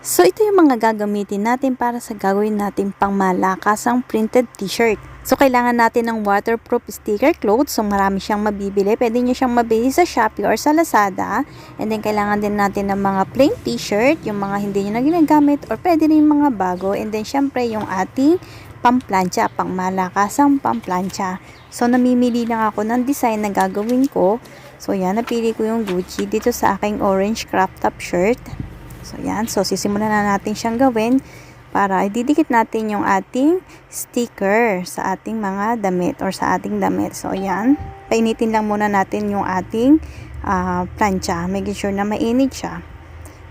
So, ito yung mga gagamitin natin para sa gagawin natin pangmalakasang printed t-shirt. So, kailangan natin ng waterproof sticker cloth. So, marami siyang mabibili. Pwede nyo siyang mabili sa Shopee or sa Lazada. And then, kailangan din natin ng mga plain t-shirt, yung mga hindi nyo na ginagamit, or pwede rin yung mga bago. And then, syempre, yung ating pangplansya, pangmalakasang pangplansya. So, namimili lang ako ng design na gagawin ko. So, yan, napili ko yung Gucci dito sa aking orange crop top shirt. So, yan. So, sisimulan na natin siyang gawin para ididikit natin yung ating sticker sa ating mga damit or sa ating damit. So, yan. Painitin lang muna natin yung ating plancha. Make sure na mainit siya.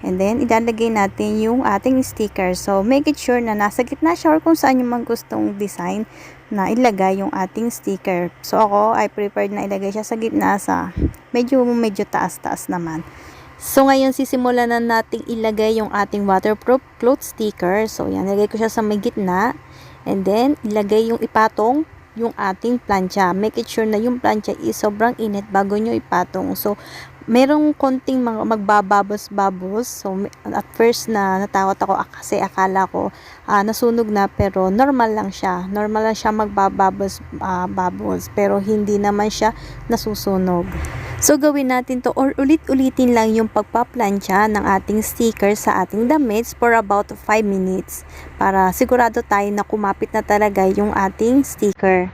And then, ilalagay natin yung ating sticker. So, make it sure na nasa gitna siya or kung saan yung mga gustong design na ilagay yung ating sticker. So, ako, I prepared na ilagay siya sa gitna sa medyo taas-taas naman. So, ngayon sisimulan na nating ilagay yung ating waterproof cloth sticker. So, yan. Ilagay ko siya sa may gitna. And then, ilagay yung ipatong yung ating plancha. Make it sure na yung plancha is sobrang init bago nyo ipatong. So, merong konting mga magbababos-babos. So, at first na natakot ako kasi akala ko nasunog na, pero normal lang siya. Normal lang siya magbababos-babos. Pero hindi naman siya nasusunog. So, gawin natin to or ulit-ulitin lang yung pagpaplansya ng ating sticker sa ating damit for about 5 minutes para sigurado tayo na kumapit na talaga yung ating sticker.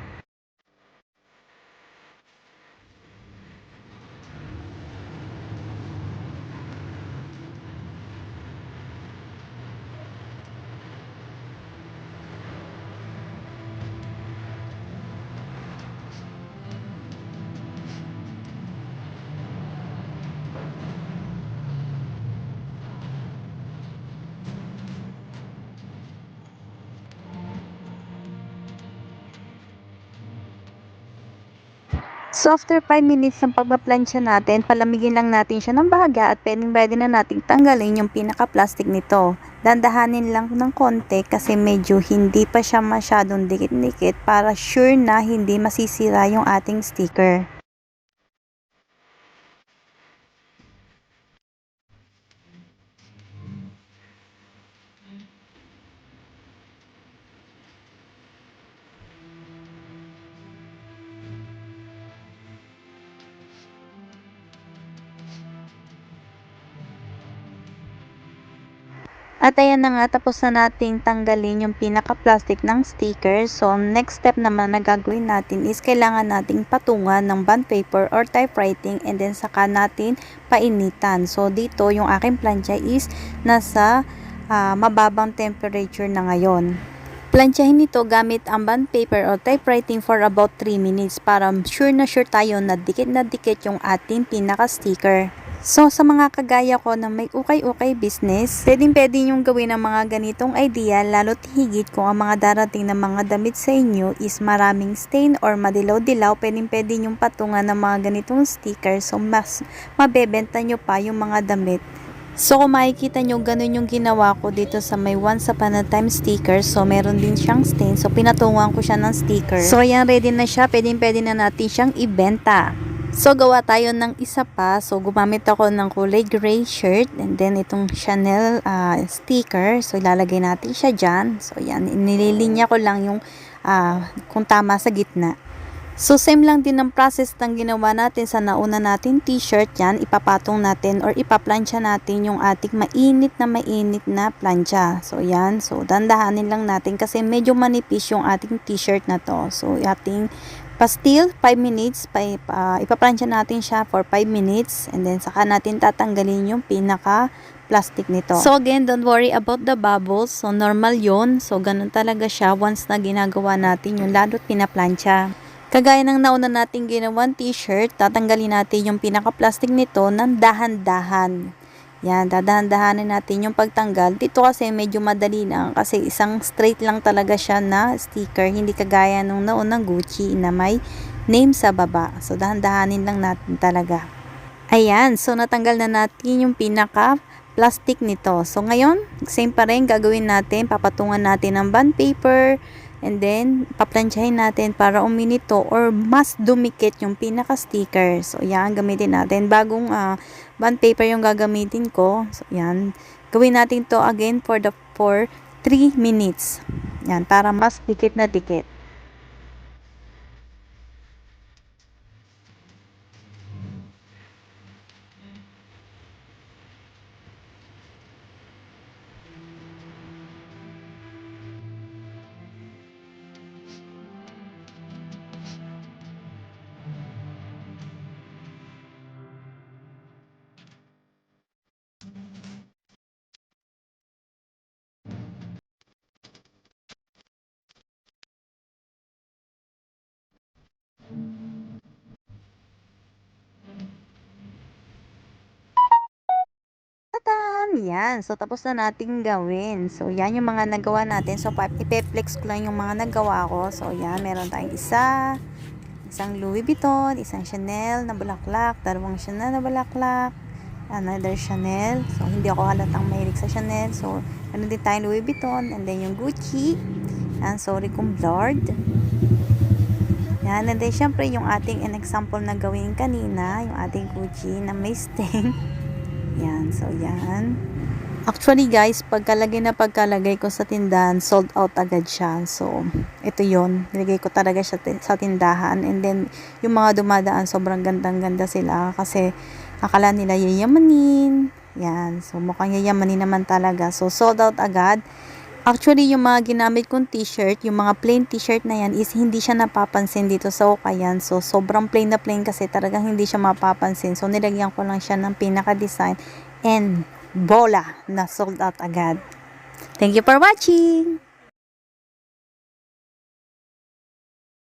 So, after 5 minutes ng pagpaplansya natin, palamigin lang natin siya ng bahaga at pwede na natin tanggalin yung pinaka-plastic nito. Dandahanin lang ng konti kasi medyo hindi pa siya masyadong dikit-dikit para sure na hindi masisira yung ating sticker. At ayan na nga, tapos na nating tanggalin yung pinaka-plastic ng sticker. So, next step naman na gagawin natin is kailangan nating patungan ng bond paper or typewriting and then saka natin painitan. So, dito yung aking plancha is nasa mababang temperature na ngayon. Plansyahin nito gamit ang bond paper o typewriting for about 3 minutes para sure na sure tayo na dikit yung ating pinaka-sticker. So, sa mga kagaya ko na may ukay-ukay business, pwede yung gawin ang mga ganitong idea, lalo't higit kung ang mga darating na mga damit sa inyo is maraming stain or madilaw-dilaw, pwede yung patungan ng mga ganitong sticker, so mas mabebenta nyo pa yung mga damit. So, kung makikita nyo, ganun yung ginawa ko dito sa may Once Upon a Time sticker. So, meron din siyang stain. So, pinatungan ko siya ng sticker. So, ayan, ready na siya. Pwede na natin siyang ibenta. So, gawa tayo ng isa pa. So, gumamit ako ng kulay gray shirt and then itong Chanel sticker. So, ilalagay natin siya dyan. So, yan. Nililinya ko lang yung kung tama sa gitna. So, same lang din ang process ng ginawa natin sa nauna natin t-shirt. Yan, ipapatong natin or ipaplansya natin yung ating mainit na plansya. So, yan. So, dandahanin lang natin kasi medyo manipis yung ating t-shirt na to. So, ating pastil, 5 minutes, ipaplansya natin siya for 5 minutes and then saka natin tatanggalin yung pinaka-plastic nito. So again, don't worry about the bubbles. So normal yon. So ganun talaga siya once na ginagawa natin yung lalo't pinaplansya. Kagaya ng nauna nating ginawang t-shirt, tatanggalin natin yung pinaka-plastic nito ng dahan-dahan. Yan, dadahan-dahanin natin yung pagtanggal. Dito kasi medyo madali lang kasi isang straight lang talaga siya na sticker. Hindi kagaya nung naunang Gucci na may name sa baba. So, dahan-dahanin lang natin talaga. Ayan, so natanggal na natin yung pinaka-plastic nito. So, ngayon, same pa rin gagawin natin. Papatungan natin ng bond paper. And then, paplansyahin natin para uminito or mas dumikit yung pinaka-sticker. So, yan, gamitin natin. Bagong bond paper yung gagamitin ko. So, yan. Gawin natin to again for 3 minutes. Yan, para mas dikit na dikit. Tatam! Yan. So, tapos na nating gawin. So, yan yung mga nagawa natin. So, ipe-flex ko lang yung mga nagawa ko. So, yan. Meron tayong isang Louis Vuitton, isang Chanel na bulaklak, dalawang Chanel na bulaklak, another Chanel. So, hindi ako halatang mahilig sa Chanel. So, ano din tayong Louis Vuitton, and then yung Gucci. Yan, sorry kung blurred. Yan, and then syempre yung ating example na gawin kanina, yung ating Gucci na may stain. Yan, so yan. Actually guys, pagkalagay ko sa tindahan, sold out agad siya. So, ito yon, nilagay ko talaga siya sa tindahan. And then, yung mga dumadaan, sobrang gandang-ganda sila. Kasi, akala nila yayamanin. Yan, so mukhang yayamanin naman talaga. So, sold out agad. Actually, yung mga ginamit kong t-shirt, yung mga plain t-shirt na yan, is hindi siya napapansin dito sa Ukayan. So, sobrang plain na plain kasi talagang hindi siya mapapansin. So, nilagyan ko lang siya ng pinaka-design and bola na sold out agad. Thank you for watching!